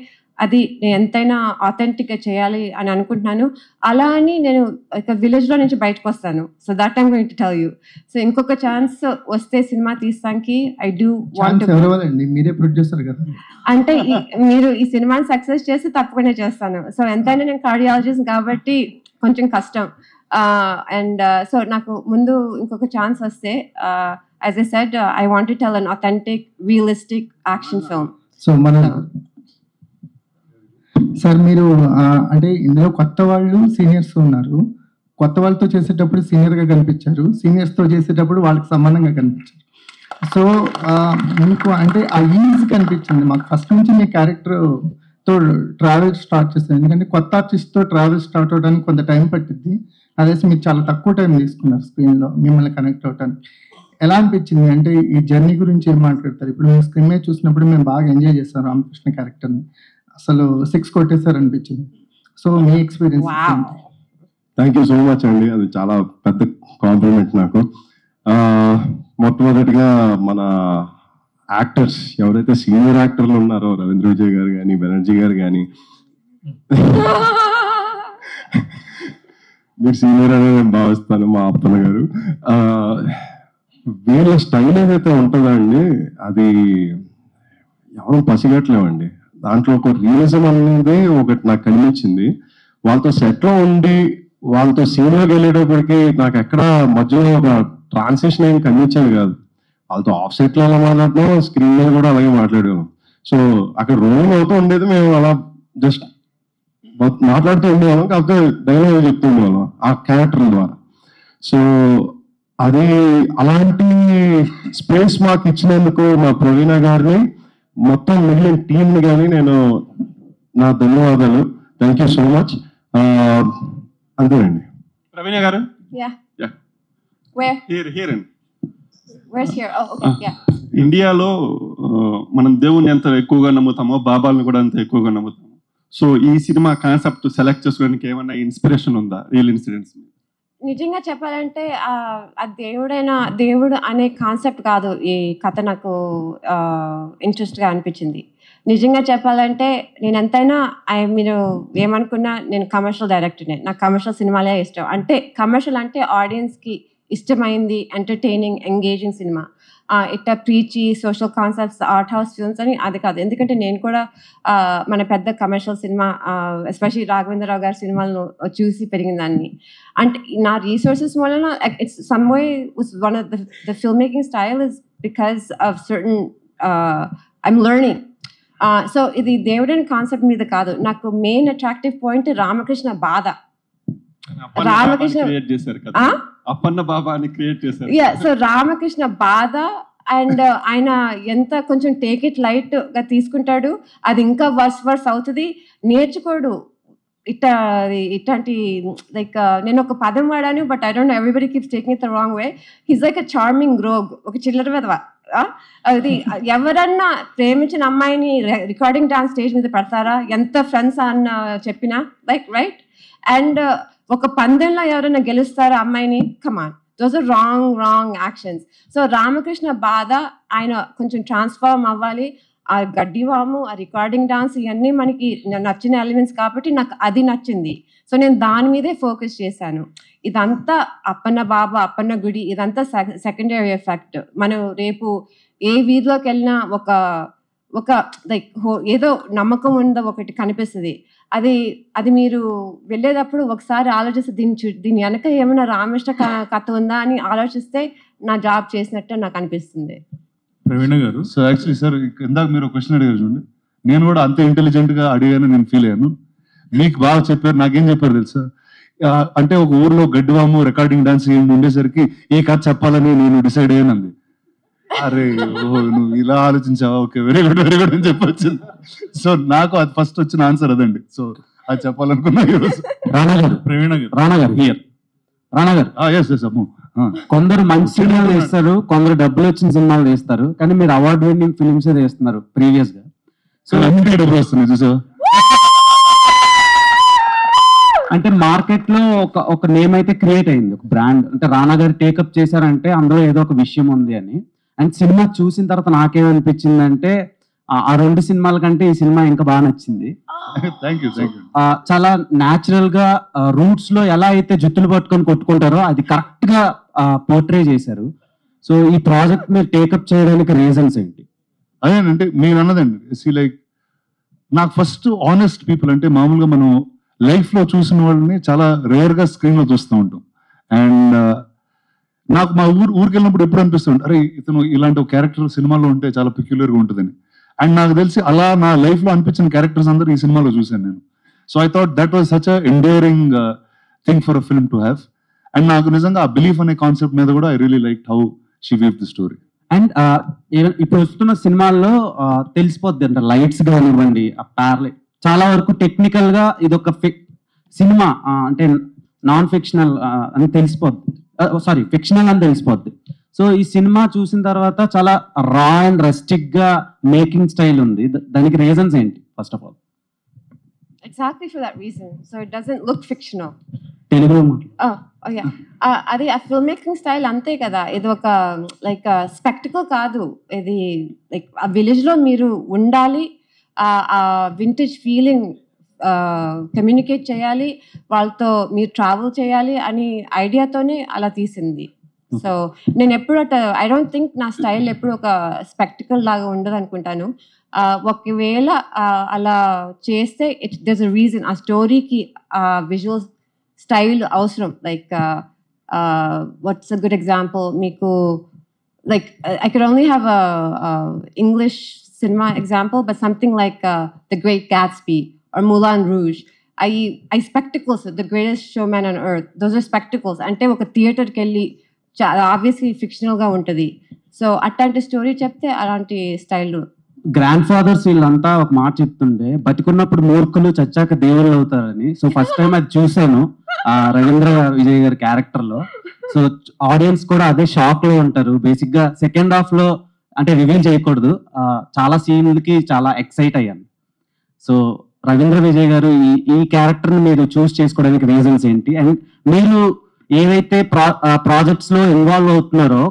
అది నేను ఎంతైనా ఆథెంటిక్గా చేయాలి అని అనుకుంటున్నాను. అలా అని నేను ఒక విలేజ్లో నుంచి బయటకు వస్తాను. So that I'm going to tell you. So ఇంకొక ఛాన్స్ వస్తే సినిమా తీస్తానికి ఐ డూ వాంట్. మీరే ప్రొడ్యూసర్ కదా, అంటే మీరు ఈ సినిమాని సక్సెస్ చేసి తప్పకుండా చేస్తాను. సో ఎంతైనా నేను కార్డియాలజిస్ట్ కాబట్టి కొంచెం కష్టం. అండ్ సో నాకు ముందు ఇంకొక ఛాన్స్ వస్తే, as I said, I want to tell an authentic realistic action film. So మన సార్ మీరు అంటే ఇందులో కొత్త వాళ్ళు సీనియర్స్ ఉన్నారు. కొత్త వాళ్ళతో చేసేటప్పుడు సీనియర్గా కనిపించారు, సీనియర్స్తో చేసేటప్పుడు వాళ్ళకి సమానంగా కనిపించారు. సో మీకు అంటే ఆ ఈజీ కనిపించింది మాకు ఫస్ట్ నుంచి. మీ క్యారెక్టర్తో ట్రావెల్ స్టార్ట్ చేస్తాను, ఎందుకంటే కొత్త ఆర్టిస్ట్తో ట్రావెల్ స్టార్ట్ అవడానికి కొంత టైం పట్టింది. అదే మీరు చాలా తక్కువ టైం తీసుకున్నారు స్క్రీన్లో మిమ్మల్ని కనెక్ట్ అవడానికి. ఎలా అనిపించింది? అంటే ఈ జర్నీ గురించి ఏం మాట్లాడతారు? ఇప్పుడు మేము స్క్రీన్ మీద చూసినప్పుడు మేము బాగా ఎంజాయ్ చేస్తాం రామకృష్ణ క్యారెక్టర్ని. అసలు 6 కొట్టేశారు అనిపించింది. So me experience? Thank you so much అండి, అది చాలా పెద్ద కాంప్లిమెంట్ నాకు. మొట్టమొదటిగా మన యాక్టర్స్ ఎవరైతే సీనియర్ యాక్టర్లు ఉన్నారో, రవీంద్ర విజయ్ గారు కానీ, బెనర్జీ గారు కానీ, మీరు సీనియర్ అని నేను భావిస్తాను, మా అప్పన్న గారు. వీళ్ళ స్టైల్ ఏదైతే ఉంటుందో అండి, అది ఎవరు పసిగట్లేమండి. దాంట్లో ఒక రియలిజం అనేది ఒకటి నాకు కనిపించింది. వాళ్ళతో సెట్లో ఉండి వాళ్ళతో సీన్లోకి వెళ్ళేటప్పటికి నాకు ఎక్కడ మధ్యలో ఒక ట్రాన్సిషన్ ఏం కనిపించేది కాదు. వాళ్ళతో ఆఫ్ సెట్లో అలా మాట్లాడడం, స్క్రీన్ మీద కూడా అలాగే మాట్లాడాము. సో అక్కడ రోలింగ్ అవుతూ ఉండేది, మేము అలా జస్ట్ మాట్లాడుతూ ఉండేవాళ్ళం, కాకపోతే డైలాగ్ చెప్తూ ఉండేవాళ్ళం ఆ క్యారెక్టర్ ద్వారా. సో అది అలాంటి స్పేస్ మాకు ఇచ్చినందుకు మా ప్రవీణ గారిని, మొత్తం మిగిలిన టీంని కానీ నేను నా ధన్యవాదాలు. Thank you so much. అంతేనండి. ప్రవీణ గారు, ఇండియాలో మనం దేవుణ్ణి ఎంత ఎక్కువగా నమ్ముతామో బాబాలను కూడా అంత ఎక్కువగా నమ్ముతాము. సో ఈ సినిమా కాన్సెప్ట్ సెలెక్ట్ చేసుకోవడానికి ఏమన్నా ఇన్స్పిరేషన్ ఉందా, రియల్ ఇన్సిడెంట్స్? నిజంగా చెప్పాలంటే ఆ దేవుడు అనే కాన్సెప్ట్ కాదు ఈ కథ నాకు ఇంట్రెస్ట్గా అనిపించింది. నిజంగా చెప్పాలంటే నేను ఎంతైనా మీరు ఏమనుకున్నా నేను కమర్షియల్ డైరెక్టర్నే. నాకు కమర్షియల్ సినిమాలే ఇష్టం. అంటే కమర్షియల్ అంటే ఆడియన్స్కి ఇష్టమైంది, ఎంటర్టైనింగ్, ఎంగేజింగ్ సినిమా. ఇట్లా preachy social concepts, art house films అని అది కాదు. ఎందుకంటే నేను కూడా మన పెద్ద కమర్షియల్ సినిమా, ఎస్పెషల్లీ రాఘవేంద్రరావు గారి సినిమాలను చూసి పెరిగిన దాన్ని. అంటే నా రీసోర్సెస్ వలన it's some way one of the film making style is because of certain I'm learning. So ఇది దేవుడని కాన్సెప్ట్ మీద కాదు. నాకు మెయిన్ అట్రాక్టివ్ పాయింట్ రామకృష్ణ బాధ. రామకృష్ణ అప్పన్న బాబా అని క్రియేట్ చేశారు. సో రామకృష్ణ బాధ అండ్ ఆయన ఎంత కొంచెం టేక్ ఇట్ లైట్ గా తీసుకుంటాడు, అది ఇంకా వర్స్ అవుతుంది, నేర్చుకోడు. ఇట్లాంటి లైక్ నేను ఒక పదం వాడాను, but I don't no, everybody keeps taking it the wrong way. He's like a charming rogue, ఒక చిల్లర వెధవ. అది ఎవరన్నా ప్రేమించిన అమ్మాయిని రికార్డింగ్ డాన్స్ స్టేజ్ మీద పెడతారా, ఎంత ఫ్రెండ్స్ అన్న చెప్పినా, లైక్ రైట్. అండ్ ఒక పందెంలో ఎవరైనా గెలుస్తారా అమ్మాయిని? Come on, those are wrong actions. So Ramakrishna బాధ, ఆయన కొంచెం ట్రాన్స్ఫార్మ్ అవ్వాలి. ఆ గడ్డివాము, ఆ రికార్డింగ్ డాన్స్, ఇవన్నీ మనకి నచ్చిన ఎలిమెంట్స్ కాబట్టి నాకు అది నచ్చింది. సో నేను దాని మీదే ఫోకస్ చేశాను. ఇదంతా అప్పన్న బాబా, అప్పన్న గుడి, ఇదంతా సెకండరీ ఎఫెక్ట్. మనం రేపు ఏ వీధిలోకి వెళ్ళినా ఒక లైక్ ఏదో నమ్మకం ఉందో ఒకటి కనిపిస్తుంది. అది మీరు వెళ్ళేటప్పుడు ఒకసారి ఆలోచిస్తే దీని వెనక ఏమైనా రామకృష్ణ కథ ఉందా అని ఆలోచిస్తే నా జాబ్ చేసినట్టు నాకు అనిపిస్తుంది. ప్రవీణ గారు, సో యాక్చువల్లీ సార్ ఇందాక మీరు క్వశ్చన్ అడిగారు చూడండి, నేను కూడా అంత ఇంటెలిజెంట్ గా అడిగాను నేను ఫీల్ అయ్యాను. మీకు బాగా చెప్పారు. నాకేం చెప్పారు తెలుసా, అంటే ఒక ఊర్లో గడ్డివాము రికార్డింగ్ డాన్స్ ఉండేసరికి ఈ కథ చెప్పాలని నేను డిసైడ్ అయ్యానంది. అరే ఓహో, నువ్వు ఇలా ఆలోచించావా, ఓకే వెరీ గుడ్ అని చెప్పొచ్చు. సో నాకు అది ఫస్ట్ వచ్చిన ఆన్సర్ అదండి. సో అది చెప్పాలనుకున్నా ఈరోజు. రానా గారు, ప్రవీణ గారు, రానా గారు హియర్. రానా గారు, ఎస్ అమ్మో, కొందరు మంచి సినిమాలు తీస్తారు, కొందరు డబ్బులు వచ్చిన సినిమాలు తీస్తారు, కానీ మీరు అవార్డు విన్నింగ్ ఫిల్మ్స్ తీస్తున్నారు ప్రీవియస్ గా. సో అన్నిటికీ డబ్బులు వస్తున్నాయి చూసావా. అంటే మార్కెట్ లో ఒక నేమ్ అయితే క్రియేట్ అయింది, ఒక బ్రాండ్. అంటే రానా గారు టేకప్ చేశారంటే అందులో ఏదో ఒక విషయం ఉంది అని. అండ్ సినిమా చూసిన తర్వాత నాకేమనిపించింది అంటే ఆ 2 సినిమాల కంటే ఈ సినిమా ఇంకా బాగా నచ్చింది. చాలా న్యాచురల్ గా రూట్స్ లో ఎలా అయితే జుత్తులు పట్టుకొని కొట్టుకుంటారో అది కరెక్ట్ గా పోర్ట్రే చేశారు. సో ఈ ప్రాజెక్ట్ మీరు టేకప్ చేయడానికి రీజన్స్ ఏంటి? అదేనంటే మీరు అన్నదండి, లైక్ నాకు ఫస్ట్ ఆనెస్ట్ పీపుల్ అంటే మామూలుగా మనం లైఫ్ లో చూసిన వాళ్ళని చాలా రేర్ గా స్క్రీన్ లో చూస్తూ ఉంటాం. అండ్ నాకు మా ఊరికి వెళ్ళినప్పుడు ఎప్పుడు అనిపిస్తుంది, అరే ఇతను ఇలాంటి ఒక క్యారెక్టర్ సినిమాలో ఉంటే చాలా పెక్యులర్ గా ఉంటుందని. అండ్ నాకు తెలిసి అలా నా లైఫ్ లో అనిపించిన క్యారెక్టర్స్ అందరూ ఈ సినిమాలో చూశాను నేను. So I thought that was such endearing thing for a film to have. And నాకు నిజంగా ఆ బిలీఫ్ అనే కాన్సెప్ట్ మీద కూడా I really like how she weave the story. And ఇప్పుడు వస్తున్న సినిమాల్లో తెలిసిపోద్ది అంటే లైట్స్ కానివ్వండి, ఆ ప్యారలైట్ చాలా వరకు టెక్నికల్ గా ఇదొక సినిమా అంటే నాన్ ఫిక్షనల్ అని తెలిసిపోద్ది, సారీ ఫిక్షనల్ అని తెలిసిపోద్ది. సో ఈ సినిమా చూసిన తర్వాత చాలా రా అండ్ రస్టిక్ గా మేకింగ్ స్టైల్ ఉంది. దానికి రీజన్స్ ఏంటి? First of all exactly for that reason, so it doesn't look fictional. తెలుగులో అది ఆ ఫిల్మ్ మేకింగ్ స్టైల్ అంతే కదా. ఇది ఒక లైక్ స్పెక్టికల్ కాదు, ఇది లైక్ ఆ విలేజ్ లో మీరు ఉండాలి, ఆ వింటేజ్ ఫీలింగ్ కమ్యూనికేట్ చేయాలి, వాళ్ళతో మీరు ట్రావెల్ చేయాలి అని ఐడియాతోనే అలా తీసింది. సో నేను ఎప్పుడు ఐ డోంట్ థింక్ నా స్టైల్ ఎప్పుడు ఒక స్పెక్టికల్ లాగా ఉండదు అనుకుంటాను. ఒకవేళ అలా చేస్తే there's a reason, ఆ స్టోరీకి విజువల్ స్టైల్ అవసరం. Like what's a good example, మీకు like I could only have a English cinema example, but something like The Great Gatsby or Moulin Rouge. I spectacles, The Greatest Showman on Earth, those are spectacles. అంటే ఒక థియేటర్కి వెళ్ళి obviously fictional గా ఉంటుంది. So అట్లాంటి story చెప్తే అలాంటి style. Grand fathers వీళ్ళంతా ఒక మాట చెప్తుంటే, బతికున్నప్పుడు మూర్ఖులు చచ్చాక దేవుళ్ళు అవుతారని. సో ఫస్ట్ టైం అది చూసాను రవీంద్ర విజయ్ గారి క్యారెక్టర్ లో. సో ఆడియన్స్ కూడా అదే షాక్ లో ఉంటారు. బేసిక్ గా సెకండ్ హాఫ్ లో అంటే రివీల్ చేయకూడదు, చాలా సీన్లకి చాలా ఎక్సైట్ అయ్యాను. సో రవీంద్ర విజయ్ గారు ఈ క్యారెక్టర్ ని మీరు చూస్ చేసుకోవడానికి రీజన్స్ ఏంటి? అండ్ మీరు ఏవైతే ప్రాజెక్ట్స్ లో ఇన్వాల్వ్ అవుతున్నారో,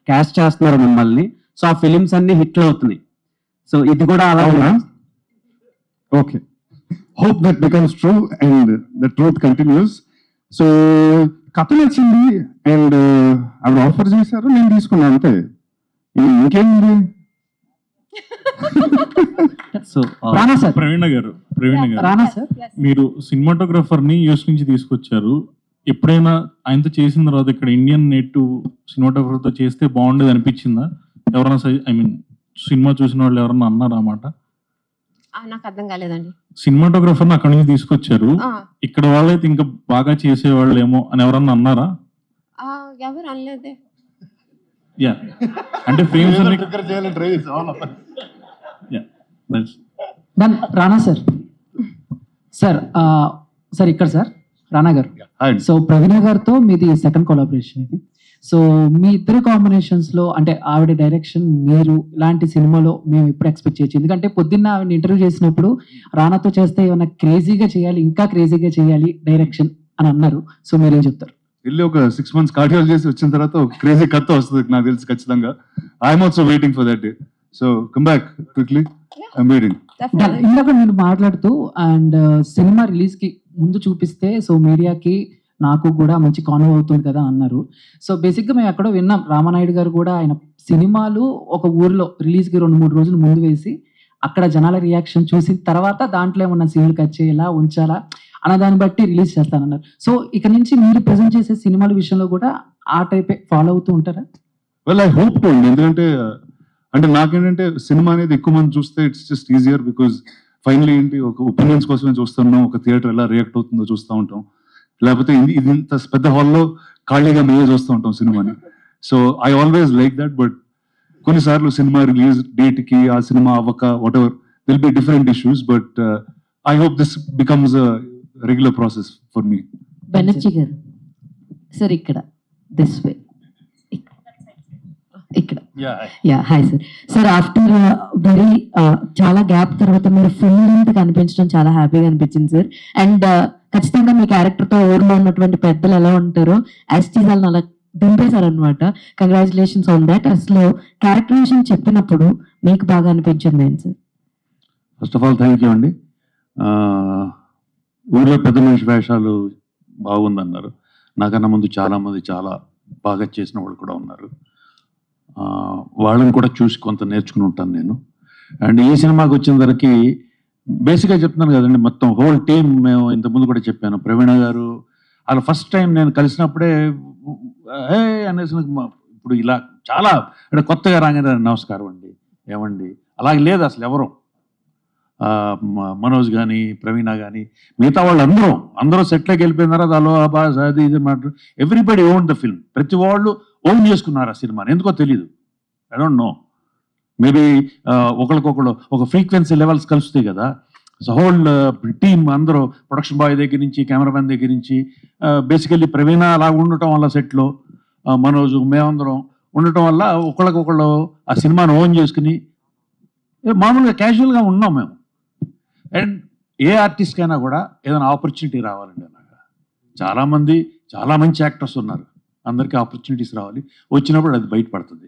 క్యాస్ట్ చేస్తున్నారో మిమ్మల్ని, సో ఆ ఫిలిమ్స్ అన్ని హిట్లు అవుతున్నాయి. సో ఇది కూడా అలా ఉన్నా? Okay, hope that becomes true and the truth continuous. So కథ నచ్చింది అండ్ ఆవిడ ఆఫర్ చేశారు, నేను తీసుకున్నాను అంతే, ఇంకేంది. సో ప్రవీణ గారు, రానా సార్, మీరు సినిమాటోగ్రఫర్ ని యూఎస్ నుంచి తీసుకొచ్చారు. ఎప్పుడైనా ఆయనతో చేసిన తర్వాత ఇక్కడ ఇండియన్ నేటివ్ సినిమాటోగ్రఫర్ తో చేస్తే బాగుండేది అనిపించిందా? ఎవరైనా ఐ మీన్ సినిమా చూసిన వాళ్ళు ఎవరన్నా అన్నారా మాట? నాకు అర్థం కాలేదండి. సినిమాటోగ్రఫర్ అక్కడి నుంచి తీసుకొచ్చారు, ఇక్కడ వాళ్ళైతే ఇంకా బాగా చేసేవాళ్ళు ఏమో అని ఎవరన్నా అన్నారా? ఎవరు అనలేదే. యా అంటే ఫ్రేమ్స్ అన్ని డన్. రానా సార్, సార్ సార్ ఇక్కడ సార్ రానా గారు. సో ప్రవీణ గారితో మీది సెకండ్ కొలాబరేషన్ ఇది. సో మీ ఇద్దరు కాంబినేషన్స్ లో అంటే ఆవిడ డైరెక్షన్, మీరు ఇలాంటి సినిమాలో మేము ఎప్పుడు ఎక్స్పెక్ట్ చేయొచ్చు? ఎందుకంటే పొద్దున్న ఆవిడ ఇంటర్వ్యూ చేసినప్పుడు రానాతో చేస్తే ఏమైనా క్రేజీగా చేయాలి, ఇంకా క్రేజీగా చేయాలి డైరెక్షన్ అని అన్నారు. సో మీరేం చెప్తారు? వెళ్ళి ఒక 6 months కార్డియాలజీ చేసి వచ్చిన తర్వాత ఒక క్రేజీ కథ వస్తుంది నాకు తెలిసి ఖచ్చితంగా. I'm also waiting for that day. So come back quickly, I'm waiting. ఇందాక మీరు మాట్లాడుతూ అండ్ సినిమా రిలీజ్ కి ముందు చూపిస్తే సో మీడియాకి నాకు కూడా మంచి కాన్వో అవుతుంది కదా అన్నారు. సో బేసిక్గా మేము ఎక్కడో విన్నాం, రామానాయుడు గారు కూడా ఆయన సినిమాలు ఒక ఊర్లో రిలీజ్కి 2-3 రోజులు ముందు వేసి అక్కడ జనాల రియాక్షన్ చూసిన తర్వాత దాంట్లో ఏమన్నా సీన్లు కట్ చేయాలా ఉంచాలా అన్న దాన్ని బట్టి రిలీజ్ చేస్తానన్నారు. సో ఇక నుంచి మీరు ప్రజెంట్ చేసే సినిమాల విషయంలో కూడా ఆ టైపే ఫాలో అవుతూ ఉంటారా? వెల్ ఐ హోప్ టు అండి. ఎందుకంటే అంటే నాకేంటంటే సినిమా అనేది ఎక్కువ మంది చూస్తే it's just easier, because finally ఏంటి ఒక ఒపీనియన్స్ కోసమే చూస్తున్నాం, ఒక థియేటర్ ఎలా రియాక్ట్ అవుతుందో చూస్తూ ఉంటాం. లేకపోతే ఇది ఇంత పెద్ద హాల్లో ఖాళీగా మేమే చూస్తూ ఉంటాం సినిమాని. So I always like that. But కొన్నిసార్లు సినిమా రిలీజ్ డేట్కి ఆ సినిమా అవ్వక what ever will be different issues. But I hope this becomes a regular process for me. Banerjee గారు సార్ ఇక్కడ దిస్ వే ఇక్కడ. Yeah hi sir. Sir after very చాలా gap తర్వాత మీరు ఫుల్ లెంత్ కనిపించడం చాలా హ్యాపీగా అనిపించింది సార్. అండ్ ఖచ్చితంగా మీ క్యారెక్టర్ తో ఊర్లో ఉన్నటువంటి పెద్దలు ఎలా ఉంటారో యాస్టీజ్ వాళ్ళని అలా దింపేశారు అనమాట. Congratulations on that. అసలు క్యారెక్టరైజేషన్ చెప్పినప్పుడు మీకు బాగా అనిపించింది ఏంటి sir? First of all thank you అండి. ఊళ్ళో పెద్ద మనిషి వేషాలు బాగుందన్నారు. నాకన్నా ముందు చాలామంది చాలా బాగా చేసిన వాళ్ళు కూడా ఉన్నారు. వాళ్ళని కూడా చూసి కొంత నేర్చుకుని ఉంటాను నేను. అండ్ ఈ సినిమాకి వచ్చిన ధరకి బేసిక్గా చెప్తున్నాను కదండి, మొత్తం హోల్ టీమ్ మేము ఇంతకుముందు కూడా చెప్పాను. ప్రవీణ గారు అలా ఫస్ట్ టైం నేను కలిసినప్పుడే హే అనేసి ఇప్పుడు ఇలా చాలా అంటే కొత్తగా రాగానే నమస్కారం అండి ఏమండి అలాగే లేదు అసలు ఎవరు. మనోజ్ కానీ ప్రవీణ కానీ మిగతా వాళ్ళు అందరూ సెట్లోకి వెళ్ళిపోయిన తర్వాత అలో అబాస్ అది ఇది మాట ఎవ్రీబడి ఓన్ ద ఫిల్మ్. ప్రతి వాళ్ళు ఓన్ చేసుకున్నారు ఆ సినిమాని, ఎందుకో తెలీదు. ఐ డోంట్ నో, మేబీ ఒకరికొకరు ఒక ఫ్రీక్వెన్సీ లెవెల్స్ కలుస్తాయి కదా. సో హోల్ టీమ్ అందరూ ప్రొడక్షన్ బాయ్ దగ్గర నుంచి కెమెరామెన్ దగ్గర నుంచి బేసికల్లీ ప్రవీణ అలా ఉండటం వల్ల సెట్లో మనోజు మేమందరం ఉండటం వల్ల ఒకళ్ళకొకళ్ళు ఆ సినిమాను ఓన్ చేసుకుని మామూలుగా క్యాజువల్గా ఉన్నాం మేము. అండ్ ఏ ఆర్టిస్ట్కైనా కూడా ఏదైనా ఆపర్చునిటీ రావాలండి. అలాగా చాలామంది చాలా మంచి యాక్టర్స్ ఉన్నారు, అందరికీ ఆపర్చునిటీస్ రావాలి, వచ్చినప్పుడు అది బయటపడుతుంది.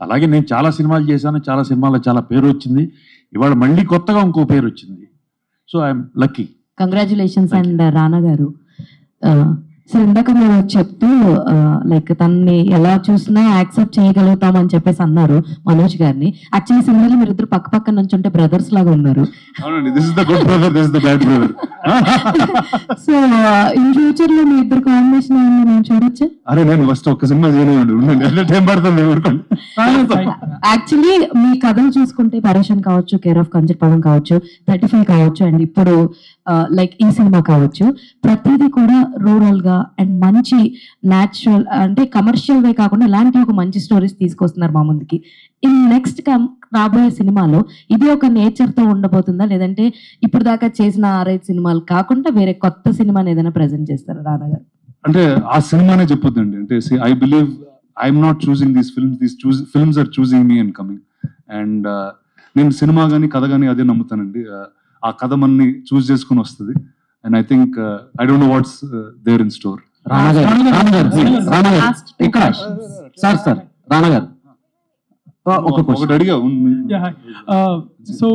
అలాగే నేను చాలా సినిమాలు చేశాను, చాలా సినిమాల్లో చాలా పేరు వచ్చింది. ఇవాళ మళ్ళీ కొత్తగా ఇంకో పేరు వచ్చింది. So I'm lucky. Congratulations. And రానా గారు సార్ ఇందాక మీరు చెప్తూ లైక్ తనని ఎలా చూసినా యాక్సెప్ట్ చేయగలుగుతాం అని చెప్పేసి అన్నారు మనోజ్ గారిని. యాక్చువల్లీ సినిమాలో మీరు ఇద్దరు పక్క పక్క నుంచి ఉంటే బ్రదర్స్ లాగా ఉన్నారు. సో ఇన్ ఫ్యూచర్ లో మీ ఇద్దరు కాంబినేషన్ నేను చూడొచ్చు. అరే నేను ఫస్ట్ ఒక్క సినిమా యాక్చువల్లీ మీ కథలు చూసుకుంటే పరేషన్ కావచ్చు, కేర్ ఆఫ్ కంచెట్ పవన్ కావచ్చు, 35 కావచ్చు, అండ్ ఇప్పుడు లైక్ ఈ సినిమా కావచ్చు, ప్రతిదీ కూడా రూరల్ గా అండ్ మంచి న్యాచురల్ అంటే కమర్షియల్ వే కాకుండా ఇలాంటి ఒక మంచి స్టోరీస్ తీసుకొస్తున్నారు మా ముందుకి. ఇన్ నెక్స్ట్ రాబోయే సినిమాలో ఇది ఒక నేచర్ తో ఉండబోతుందా, లేదంటే ఇప్పుడు దాకా చేసిన 6-5 సినిమాలు కాకుండా వేరే కొత్త సినిమాని ఏదైనా ప్రెజెంట్ చేస్తారా రానా గారు? అంటే ఆ సినిమానే చెప్పొద్దండి. అంటే I believe I'm not choosing these films, these films are choosing me and coming. And నేను సినిమా కానీ కథ కానీ అదే నమ్ముతానండి. ఆ కథ మనని చూస్ చేసుకుని వస్తుంది. And I think I don't know what's there in store. Rana garu ఇక్కడ సార్ రానా గారు ఒకటి అడిగా. So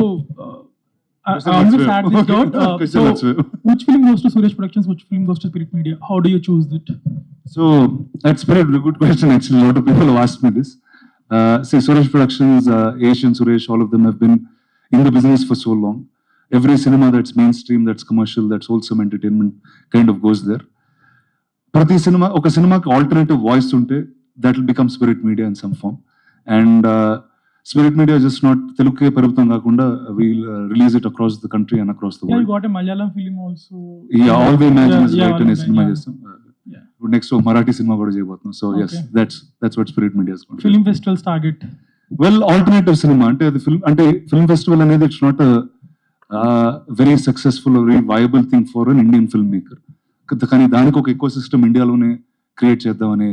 I'm just add this dot. So which film goes to Suresh Productions, which film goes to Spirit Media? How do you choose it? So that's Spirit, good question actually. A lot of people have asked me this. See, Suresh Productions, Asian Suresh, all of them have been in the business for so long. Every cinema that's mainstream, that's commercial, that's wholesome entertainment kind of goes there. Prati cinema, oka cinema ki alternative voice unte, that will become Spirit Media in some form. And Spirit Media just not Telugu Parvatam Kakunda, we'll release it across the country and across the world. Yeah, you got a Malayalam film also. Yeah, All We Imagine is right in a cinema. ఇప్పుడు next Marathi cinema కూడా చేయబోతున్నాం. So yes, that's what spirit media film festivals target. Well, alternative cinema అంటే అది film festival అనేది it's not very successful very viable thing for an Indian film maker. కానీ దానికి ఒక ecosystem ఇండియాలోనే క్రియేట్ చేద్దామనే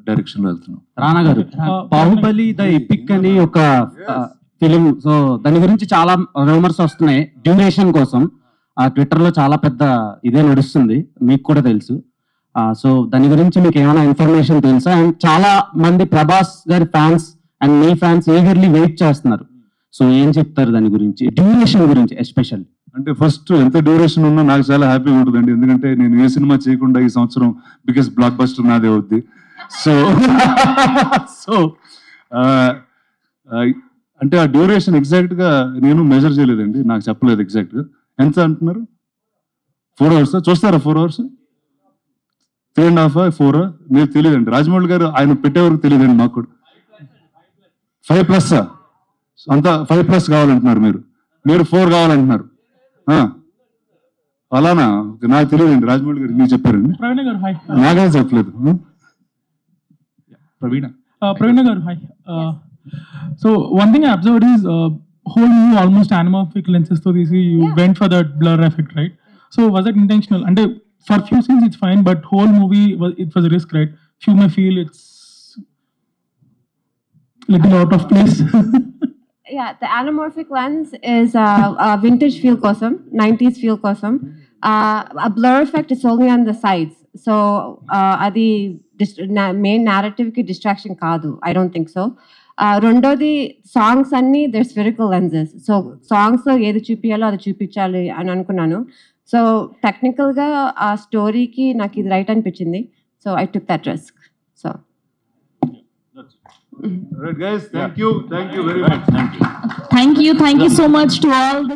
డైరెక్షన్ లో వెళ్తున్నాం. రానా గారు, బాహుబలి ద ఎపిక్ అని ఒక ఫిలిం, సో దాని గురించి చాలా రూమర్స్ వస్తున్నాయి డ్యూరేషన్ కోసం. ట్విట్టర్ లో చాలా పెద్ద ఇదే నడుస్తుంది, మీకు కూడా తెలుసు. సో దాని గురించి మీకు ఏమైనా ఇన్ఫర్మేషన్ తెలుసా? అండ్ చాలా మంది ప్రభాస్ గారి ఫ్యాన్స్ అండ్ మీ ఫ్యాన్స్ ఈగర్లీ వెయిట్ చేస్తున్నారు. సో ఏం చెప్తారు దాని గురించి, డ్యూరేషన్ గురించి ఎస్పెషల్? అంటే ఫస్ట్ ఎంత డ్యూరేషన్ ఉన్నా నాకు చాలా హ్యాపీగా ఉంటుందండి, ఎందుకంటే నేను ఏ సినిమా చేయకుండా ఈ సంవత్సరం బిగ్గెస్ట్ బ్లాక్ బస్టర్ నాదే అవుద్ది. సో అంటే ఆ డ్యూరేషన్ ఎగ్జాక్ట్ గా నేను మెజర్ చేయలేదండి, నాకు చెప్పలేదు ఎగ్జాక్ట్ గా. ఎంత అంటున్నారు? 4 hours చూస్తారా? 4 hours, 3.5, 4 మీరు తెలియదండి. రాజమౌళి గారు ఆయన పెట్టేవరకు తెలియదండి మాకు కూడా. 5+ అంతా 5+ కావాలంటున్నారు మీరు 4 కావాలంటున్నారు. అలానా? నాకు తెలియదండి, రాజమౌళి గారు మీరు చెప్పారండి. ప్రవీణ గారు హాయ్. నాకే చెప్పలేదు. ప్రవీణ గారు hi. So one thing I observed is whole new almost anamorphic lenses to this, you went for that blur effect, right? So was that intentional? And for few scenes it's fine, but whole movie it was a risk, right? Few may feel it's little out of place. Yeah, the anamorphic lens is a vintage feel kosam, 90s feel kosam. A blur effect is only on the sides. So adi main narrative ki distraction kaadu. I don't think so. రెండోది songs అన్ని there స్ఫెరికల్ lenses. So songs లో ఏది చూపించాలో అది చూపించాలి అని అనుకున్నాను. So టెక్నికల్గా ఆ స్టోరీకి నాకు ఇది రైట్ అనిపించింది. So I took that risk. So Alright guys, thank you very much. Thank you so much to all the